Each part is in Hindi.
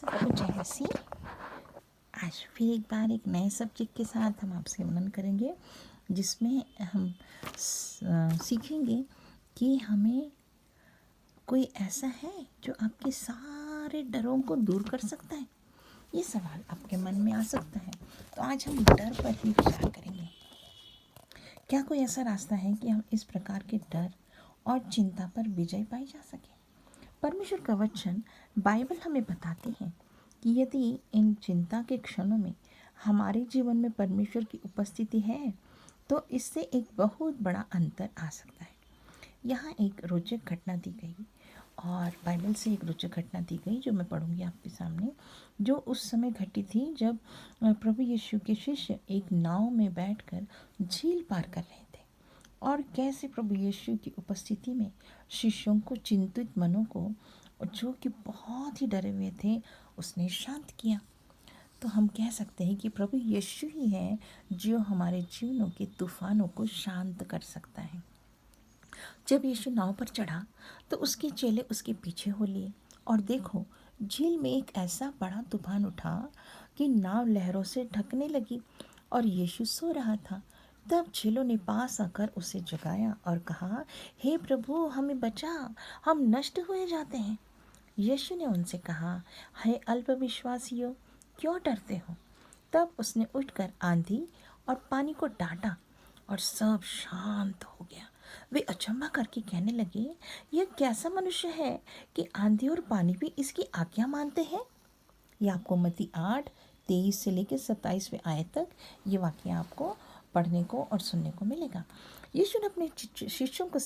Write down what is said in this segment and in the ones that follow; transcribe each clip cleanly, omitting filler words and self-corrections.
तो जैसी आज फिर एक बार एक नए सब्जेक्ट के साथ हम आपसे मनन करेंगे, जिसमें हम सीखेंगे कि हमें कोई ऐसा है जो आपके सारे डरों को दूर कर सकता है। ये सवाल आपके मन में आ सकता है, तो आज हम डर पर ही विचार करेंगे। क्या कोई ऐसा रास्ता है कि हम इस प्रकार के डर और चिंता पर विजय पाई जा सके? परमेश्वर का वचन बाइबल हमें बताते हैं कि यदि इन चिंता के क्षणों में हमारे जीवन में परमेश्वर की उपस्थिति है, तो इससे एक बहुत बड़ा अंतर आ सकता है। यहाँ एक रोचक घटना दी गई, और बाइबल से एक रोचक घटना दी गई जो मैं पढ़ूंगी आपके सामने, जो उस समय घटी थी जब प्रभु यीशु के शिष्य एक नाव में बैठकर झील पार कर रहे थे, और कैसे प्रभु यीशु की उपस्थिति में शिष्यों को, चिंतित मनों को, जो कि बहुत ही डरे हुए थे, उसने शांत किया। तो हम कह सकते हैं कि प्रभु यीशु ही है जो हमारे जीवनों के तूफानों को शांत कर सकता है। जब यीशु नाव पर चढ़ा तो उसके चेले उसके पीछे हो लिए, और देखो, झील में एक ऐसा बड़ा तूफान उठा कि नाव लहरों से ढकने लगी, और यीशु सो रहा था। तब चेलों ने पास आकर उसे जगाया और कहा, हे प्रभु, हमें बचा, हम नष्ट हुए जाते हैं। यीशु ने उनसे कहा, हे अल्पविश्वासियों, क्यों डरते हो? तब उसने उठकर आंधी और पानी को डांटा, और सब शांत हो गया। वे अचंभा करके कहने लगे, यह कैसा मनुष्य है कि आंधी और पानी भी इसकी आज्ञा मानते हैं? ये आपको मत्ती 8:23 से लेकर 27वें आयत तक ये वाक्य आपको पढ़ने को और सुनने को मिलेगा। यीशु ने अपने शिष्यों को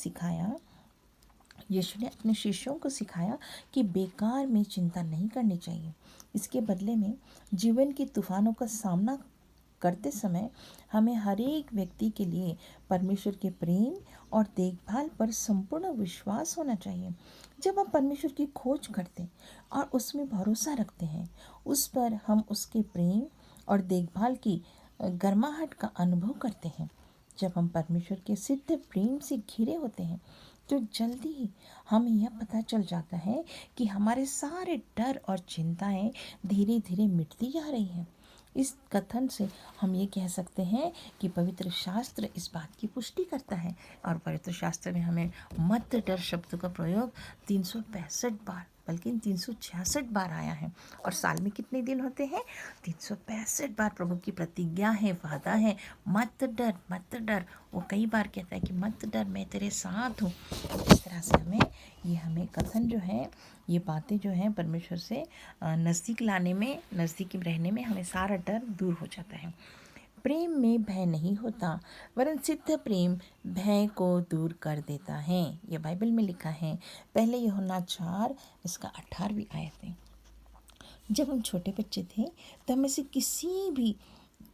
सिखाया कि बेकार में चिंता नहीं करनी चाहिए। इसके बदले में जीवन के तूफानों का सामना करते समय हमें हर एक व्यक्ति के लिए परमेश्वर के प्रेम और देखभाल पर संपूर्ण विश्वास होना चाहिए। जब हम परमेश्वर की खोज करते और उसमें भरोसा रखते हैं, उस पर हम उसके प्रेम और देखभाल की गर्माहट का अनुभव करते हैं। जब हम परमेश्वर के सिद्ध प्रेम से घिरे होते हैं, तो जल्दी ही हमें यह पता चल जाता है कि हमारे सारे डर और चिंताएं धीरे धीरे मिटती जा रही हैं। इस कथन से हम ये कह सकते हैं कि पवित्र शास्त्र इस बात की पुष्टि करता है, और पवित्र शास्त्र में हमें मत डर शब्द का प्रयोग 365 बार, बल्कि 366 बार आया है। और साल में कितने दिन होते हैं? 365 बार प्रभु की प्रतिज्ञा है, वादा है, मत डर, मत डर। वो कई बार कहता है कि मत डर, मैं तेरे साथ हूँ। इस तरह से हमें कथन जो है, ये बातें जो हैं, परमेश्वर से नज़दीक लाने में, नज़दीक रहने में हमें सारा डर दूर हो जाता है। प्रेम में भय नहीं होता, वरन सिद्ध प्रेम भय को दूर कर देता है। ये बाइबल में लिखा है, पहले यूहन्ना 4 इसका 18वीं आयत है। जब हम छोटे बच्चे थे, तो हमें से किसी भी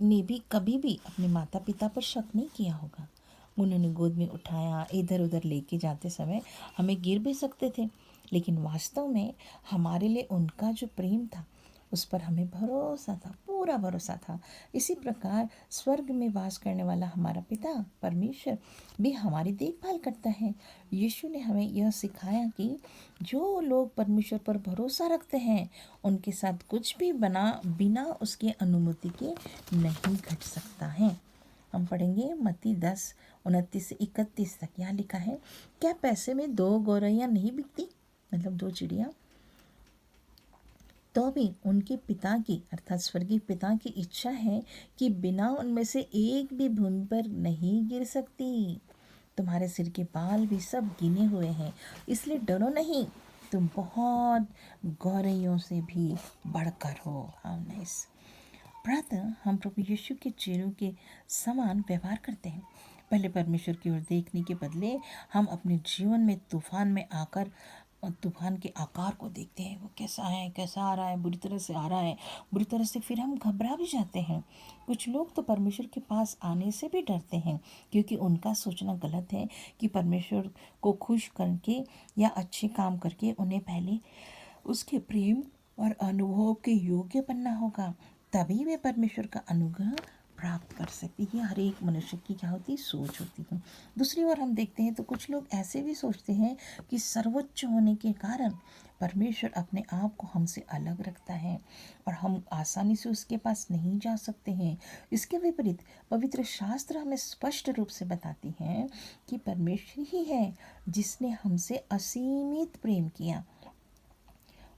ने भी कभी भी अपने माता पिता पर शक नहीं किया होगा। उन्होंने गोद में उठाया, इधर उधर लेके जाते समय हमें गिर भी सकते थे, लेकिन वास्तव में हमारे लिए उनका जो प्रेम था, उस पर हमें भरोसा था, पूरा भरोसा था। इसी प्रकार स्वर्ग में वास करने वाला हमारा पिता परमेश्वर भी हमारी देखभाल करता है। यीशु ने हमें यह सिखाया कि जो लोग परमेश्वर पर भरोसा रखते हैं, उनके साथ कुछ भी बिना उसकी अनुमति के नहीं घट सकता है। हम पढ़ेंगे मत्ती 10:29 से 31 तक। यहाँ लिखा है, क्या पैसे में 2 गौरैया नहीं बिकती, मतलब 2 चिड़िया, तो भी उनके पिता की, अर्थात स्वर्गीय पिता की इच्छा है कि बिना उनमें से एक भी भूमि पर नहीं गिर सकती। तुम्हारे सिर के बाल भी सब गिने हुए हैं, इसलिए डरो नहीं, तुम बहुत गौरैयों से भी बढ़कर हो। How nice. प्रातः हम प्रभु यीशु के चेलों के समान व्यवहार करते हैं। पहले परमेश्वर की ओर देखने के बदले हम अपने जीवन में तूफान के आकार को देखते हैं। वो कैसा है, कैसा आ रहा है, बुरी तरह से आ रहा है, बुरी तरह से, फिर हम घबरा भी जाते हैं। कुछ लोग तो परमेश्वर के पास आने से भी डरते हैं, क्योंकि उनका सोचना गलत है कि परमेश्वर को खुश करके या अच्छे काम करके उन्हें पहले उसके प्रेम और अनुभव के योग्य बनना होगा, तभी वे परमेश्वर का अनुग्रह प्राप्त कर सकती है। हर एक मनुष्य की क्या होती है, सोच होती है। दूसरी ओर हम देखते हैं तो कुछ लोग ऐसे भी सोचते हैं कि सर्वोच्च होने के कारण परमेश्वर अपने आप को हमसे अलग रखता है और हम आसानी से उसके पास नहीं जा सकते हैं। इसके विपरीत पवित्र शास्त्र हमें स्पष्ट रूप से बताती हैं कि परमेश्वर ही है जिसने हमसे असीमित प्रेम किया।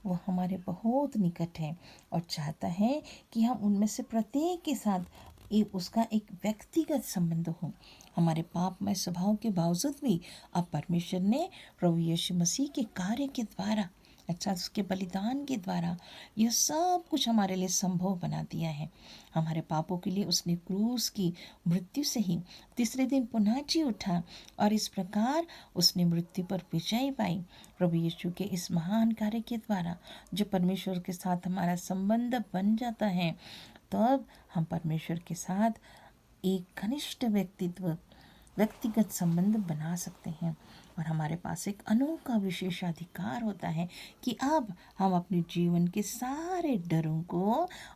वो हमारे बहुत निकट है और चाहता है कि हम उनमें से प्रत्येक के साथ उसका एक व्यक्तिगत संबंध हो। हमारे पापमय स्वभाव के बावजूद भी अब परमेश्वर ने प्रभु यीशु मसीह के कार्य के द्वारा, अच्छा उसके बलिदान के द्वारा यह सब कुछ हमारे लिए संभव बना दिया है। हमारे पापों के लिए उसने क्रूस की मृत्यु से ही तीसरे दिन पुनः जी उठा और इस प्रकार उसने मृत्यु पर विजय पाई। प्रभु यीशु के इस महान कार्य के द्वारा जो परमेश्वर के साथ हमारा संबंध बन जाता है, तब हम परमेश्वर के साथ एक घनिष्ठ व्यक्तिगत संबंध बना सकते हैं और हमारे पास एक अनोखा विशेषाधिकार होता है कि अब हम अपने जीवन के सारे डरों को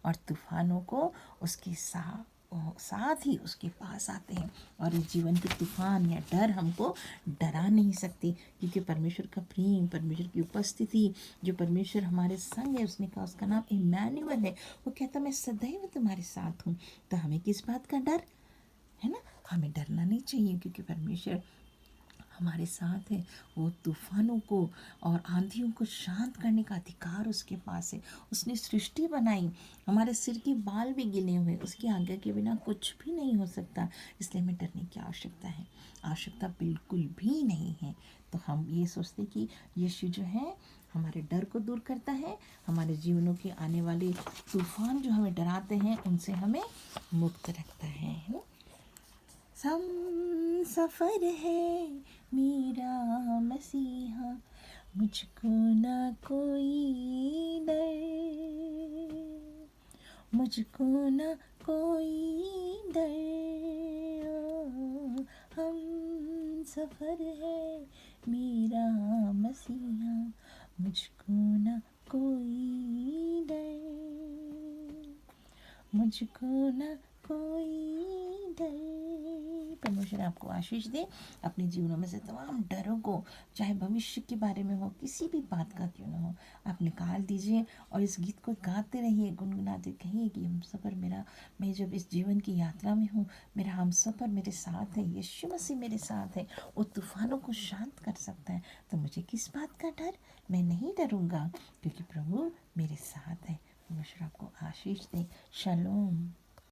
और तूफानों को उसके साथ ही उसके पास आते हैं और इस जीवन के तूफान या डर हमको डरा नहीं सकते, क्योंकि परमेश्वर का प्रेम, परमेश्वर की उपस्थिति, जो परमेश्वर हमारे संग है, उसने कहा उसका नाम इम्मानुएल है। वो कहता मैं सदैव तुम्हारे साथ हूँ। तो हमें किस बात का डर है ना, हमें डरना नहीं चाहिए, क्योंकि परमेश्वर हमारे साथ है। वो तूफानों को और आंधियों को शांत करने का अधिकार उसके पास है। उसने सृष्टि बनाई, हमारे सिर के बाल भी गिने हुए, उसकी आज्ञा के बिना कुछ भी नहीं हो सकता। इसलिए हमें डरने की आवश्यकता बिल्कुल भी नहीं है। तो हम ये सोचते कि यीशु जो है हमारे डर को दूर करता है, हमारे जीवनों के आने वाले तूफान जो हमें डराते हैं उनसे हमें मुक्त रखता है ना। सफ़र है मेरा मसीहा, मुझको ना कोई डर, मुझको ना कोई डर। हम सफ़र है मेरा मसीहा, मुझको ना कोई डर, मुझको ना कोई डर। परमेश्वर आपको आशीष दे। अपने जीवनों में से तमाम डरों को, चाहे भविष्य के बारे में हो, किसी भी बात का क्यों ना हो, आप निकाल दीजिए और इस गीत को गाते रहिए, गुनगुनाते कहिए कि हम सफ़र मेरा, मैं जब इस जीवन की यात्रा में हूँ, मेरा हम सफ़र मेरे साथ है, यीशु मसीह मेरे साथ है, वो तूफानों को शांत कर सकता है। तो मुझे किस बात का डर, मैं नहीं डरूँगा, क्योंकि प्रभु मेरे साथ है। परमेश्वर आपको आशीष दे। शलोम।